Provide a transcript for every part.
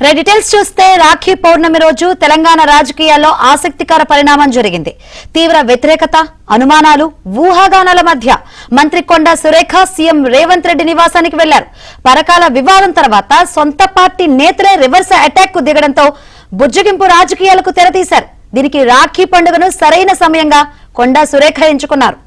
Details చూస్తే రాఖీ పౌర్ణమి రోజు తెలంగాణ రాజకీయాల్లో ఆసక్తికర పరిణామం జరిగింది. తీవ్ర వ్యతిరేకత, అనుమానాలు, ఊహాగానాల మధ్య మంత్రి కొండా సురేఖ సీఎం రేవంత్ రెడ్డి నివాసానికి వెళ్లారు. పరకాల వివాదం తర్వాత సొంత పార్టీ నేతలే రివర్స్ అటాక్ కు దిగడంతో బుజ్జగింపు రాజకీయాలకు తెరతీశారు. దీనికి రాఖీ పండుగను సరైన సమయంగా కొండా సురేఖ ఎంచుకున్నారు.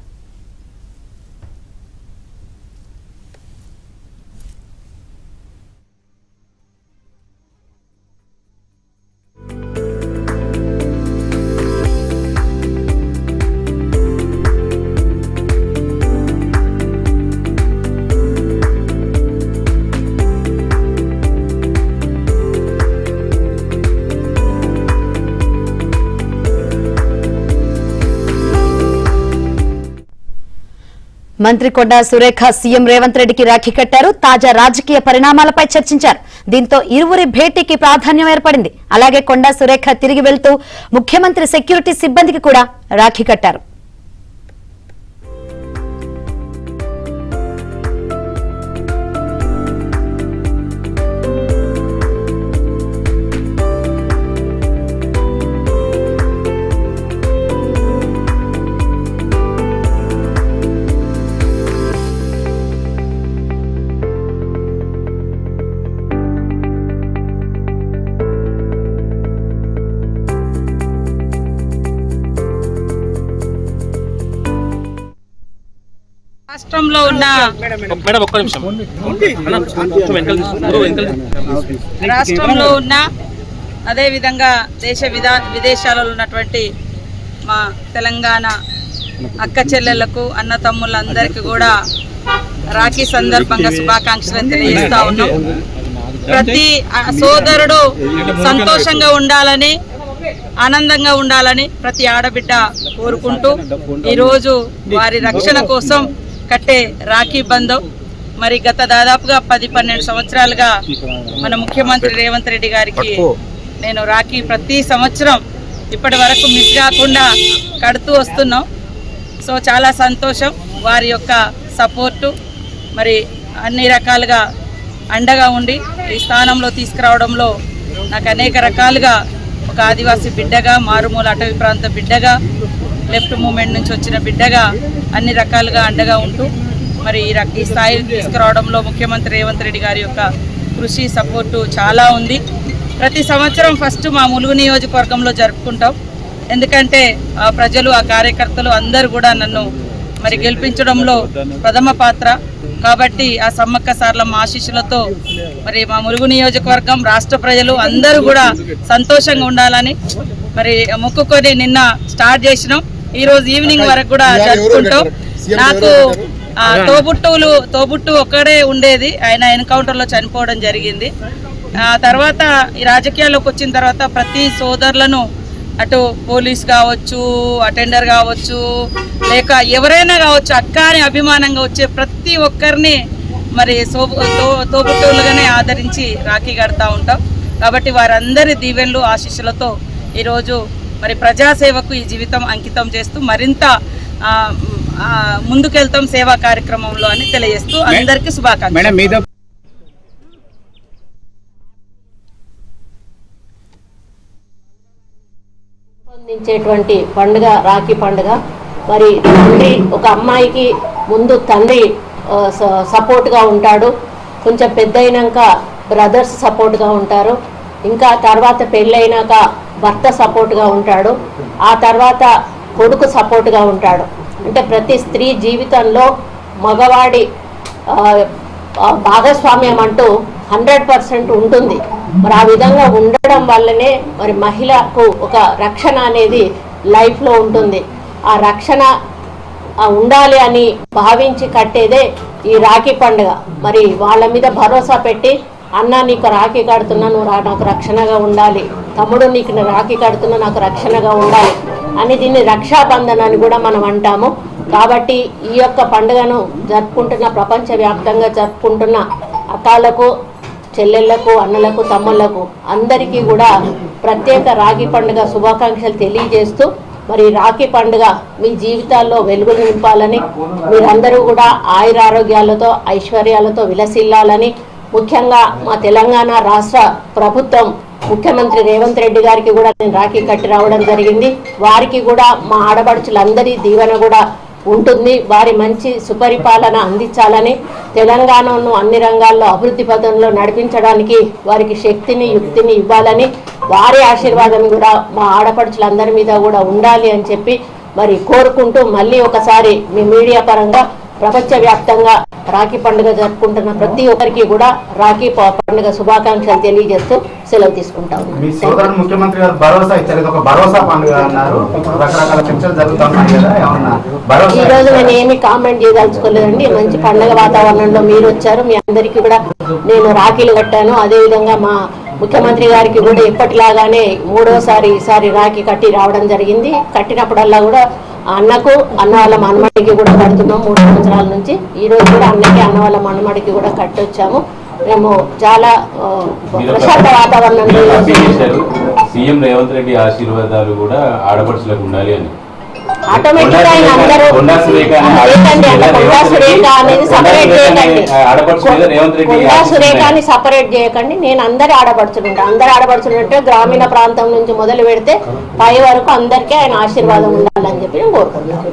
మంత్రి కొండా సురేఖ సీఎం రేవంత్ రెడ్డికి రాఖీ కట్టారు. తాజా రాజకీయ పరిణామాలపై చర్చించారు. దీంతో ఇరువురి భేటీకి ప్రాధాన్యం ఏర్పడింది. అలాగే కొండా సురేఖ తిరిగి వెళ్తూ ముఖ్యమంత్రి సెక్యూరిటీ సిబ్బందికి కూడా రాఖీ కట్టారు. రాష్ట్రంలో ఉన్న అదే విధంగా విదేశాలలో ఉన్నటువంటి మా తెలంగాణ అక్క చెల్లెళ్లకు అన్న తమ్ముళ్ళందరికీ కూడా రాఖీ సందర్భంగా శుభాకాంక్షలు తెలియజేస్తా ఉన్నాం. ప్రతి సోదరుడు సంతోషంగా ఉండాలని, ఆనందంగా ఉండాలని ప్రతి ఆడబిడ్డ కోరుకుంటూ ఈరోజు వారి రక్షణ కోసం కట్టే రాఖీ బంధం మరి గత దాదాపుగా 10-12 సంవత్సరాలుగా మన ముఖ్యమంత్రి రేవంత్ రెడ్డి గారికి నేను రాఖీ ప్రతి సంవత్సరం ఇప్పటి వరకు మిస్ కాకుండా కడుతూ వస్తున్నాం. సో చాలా సంతోషం. వారి యొక్క సపోర్టు మరి అన్ని రకాలుగా అండగా ఉండి ఈ స్థానంలో తీసుకురావడంలో నాకు అనేక రకాలుగా ఒక ఆదివాసీ బిడ్డగా, మారుమూల అటవీ ప్రాంత బిడ్డగా, లెఫ్ట్ మూమెంట్ నుంచి వచ్చిన బిడ్డగా అన్ని రకాలుగా అండగా ఉంటూ మరి ఈ స్థాయికి తీసుకురావడంలో ముఖ్యమంత్రి రేవంత్ రెడ్డి గారి యొక్క కృషి, సపోర్టు చాలా ఉంది. ప్రతి సంవత్సరం ఫస్ట్ మా ములుగు నియోజకవర్గంలో జరుపుకుంటాం. ఎందుకంటే ఆ ప్రజలు, ఆ కార్యకర్తలు అందరూ కూడా నన్ను మరి గెలిపించడంలో ప్రథమ పాత్ర. కాబట్టి ఆ సమ్మక్క సార్లమ్మ ఆశీస్సులతో మరి మా ములుగు నియోజకవర్గం, రాష్ట్ర ప్రజలు అందరూ కూడా సంతోషంగా ఉండాలని మరి మొక్కుకొని నిన్న స్టార్ట్ చేసినాం. ఈరోజు ఈవినింగ్ వరకు కూడా జరుపుకుంటాం. నాకు తోబుట్టు ఒక్కడే ఉండేది, ఆయన ఎన్కౌంటర్లో చనిపోవడం జరిగింది. తర్వాత ఈ రాజకీయాల్లోకి వచ్చిన తర్వాత ప్రతి సోదరులను, అటు పోలీస్ కావచ్చు, అటెండర్ కావచ్చు, లేక ఎవరైనా కావచ్చు, అక్క అని అభిమానంగా వచ్చే ప్రతి ఒక్కరిని మరి తోబుట్టులుగానే ఆదరించి రాఖీ కడతా ఉంటాం. కాబట్టి వారందరి దీవెనలు, ఆశీస్సులతో ఈరోజు మరి ప్రజాసేవకు ఈ జీవితం అంకితం చేస్తూ మరింత ముందుకెళ్తాం సేవా కార్యక్రమంలో అని తెలియజేస్తూ అందరికీ శుభాకాంక్షలు. పొందించేటువంటి పండుగ రాఖీ పండుగ. మరి తండ్రి, ఒక అమ్మాయికి ముందు తండ్రి సపోర్ట్గా ఉంటాడు, కొంచెం పెద్ద అయినాక బ్రదర్స్ సపోర్ట్గా ఉంటారు, ఇంకా తర్వాత పెళ్ళైనాక భర్త సపోర్ట్గా ఉంటాడు, ఆ తర్వాత కొడుకు సపోర్ట్గా ఉంటాడు. అంటే ప్రతి స్త్రీ జీవితంలో మగవాడి భాగస్వామ్యం అంటూ 100% ఉంటుంది. మరి ఆ విధంగా ఉండడం వల్లనే మరి మహిళకు ఒక రక్షణ అనేది లైఫ్లో ఉంటుంది. ఆ రక్షణ ఉండాలి అని భావించి కట్టేదే ఈ రాఖీ పండుగ. మరి వాళ్ళ మీద భరోసా పెట్టి, అన్న నీకు రాఖీ కడుతున్నా, నువ్వు నాకు రక్షణగా ఉండాలి, తమ్ముడు నీకు రాఖీ కడుతున్నా, నాకు రక్షణగా ఉండాలి అని దీన్ని రక్షాబంధన్ అని కూడా మనం అంటాము. కాబట్టి ఈ యొక్క పండుగను జరుపుకుంటున్న, ప్రపంచవ్యాప్తంగా జరుపుకుంటున్న అక్కలకు, చెల్లెళ్లకు, అన్నలకు, తమ్ముళ్లకు అందరికీ కూడా ప్రత్యేక రాఖీ పండుగ శుభాకాంక్షలు తెలియజేస్తూ, మరి రాఖీ పండుగ మీ జీవితాల్లో వెలుగులు నింపాలని, మీరందరూ కూడా ఆయురారోగ్యాలతో, ఐశ్వర్యాలతో విలసిల్లాలని, ముఖ్యంగా మా తెలంగాణ రాష్ట్ర ప్రభుత్వం ముఖ్యమంత్రి రేవంత్ రెడ్డి గారికి కూడా నేను రాఖీ కట్టి రావడం జరిగింది. వారికి కూడా మా ఆడపడుచులందరి దీవెన కూడా ఉంటుంది. వారి మంచి సుపరిపాలన అందించాలని, తెలంగాణను అన్ని రంగాల్లో అభివృద్ధి పథంలో నడిపించడానికి వారికి శక్తిని యుక్తిని ఇవ్వాలని, వారి ఆశీర్వాదం కూడా మా ఆడపడుచులందరి మీద కూడా ఉండాలి అని చెప్పి మరి కోరుకుంటూ మళ్ళీ ఒకసారి మీ మీడియా పరంగా ప్రపంచవ్యాప్తంగా రాఖీ పండుగ జరుపుకుంటున్న ప్రతి ఒక్కరికి కూడా రాఖీ పండుగ శుభాకాంక్షలు తెలియజేస్తూ సెలవు తీసుకుంటా మీ సోదరుడు ముఖ్యమంత్రి గారు భరోసా ఇచ్చారు, ఇది ఒక భరోసా పండుగ అన్నారు. రకరకాల చర్చలు జరుగుతున్నాయి కదా, ఏమన్నా భరోసా? ఈ రోజు నేను ఏమి కామెంట్ చేయదలుచుకోలేదండి. మంచి పండుగ వాతావరణంలో మీరు వచ్చారు, మీ అందరికీ కూడా నేను రాఖీలు కట్టాను. అదేవిధంగా మా ముఖ్యమంత్రి గారికి కూడా ఎప్పటిలాగానే మూడోసారి ఈసారి రాఖీ కట్టి రావడం జరిగింది. కట్టినప్పుడల్లా కూడా అన్నకు అన్న వాళ్ళ మనమడికి కూడా కడుతున్నాం 3 సంవత్సరాల నుంచి. ఈ రోజు కూడా అన్నకి అన్న వాళ్ళ మనమడికి కూడా కట్టొచ్చాము. మేము చాలా ప్రశాంత వాతావరణంలో సీఎం రేవంత్ రెడ్డి ఆశీర్వాదాలు కూడా ఆడపడుచులకు ఉండాలి అని ఆటోమేటిక్ గా అందరూ కొండా సురేఖ అనేది సపరేట్ చేయకండి, కొండా సురేఖని సపరేట్ చేయకండి. నేను అందరి ఆడపడుచుంటా, అందరు ఆడపడుచుంటే గ్రామీణ ప్రాంతం నుంచి మొదలు పెడితే పై వరకు అందరికీ ఆయన ఆశీర్వాదం ఉండాలని చెప్పి నేను కోరుకుంటున్నాను.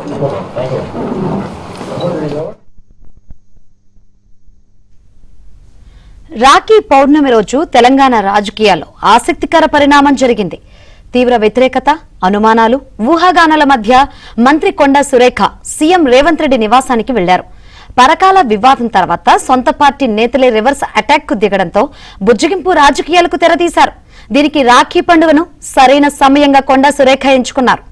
రాఖీ పౌర్ణమి రోజు తెలంగాణ రాజకీయాల్లో ఆసక్తికర పరిణామం జరిగింది. తీవ్ర వ్యతిరేకత, అనుమానాలు, ఊహాగానాల మధ్య మంత్రి కొండా సురేఖ సీఎం రేవంత్ రెడ్డి నివాసానికి వెళ్లారు. పరకాల వివాదం తర్వాత సొంత పార్టీ నేతలే రివర్స్ అటాక్ కు దిగడంతో బుజ్జగింపు రాజకీయాలకు తెరతీశారు. దీనికి రాఖీ పండుగను సరైన సమయంగా కొండా సురేఖ ఎంచుకున్నారు.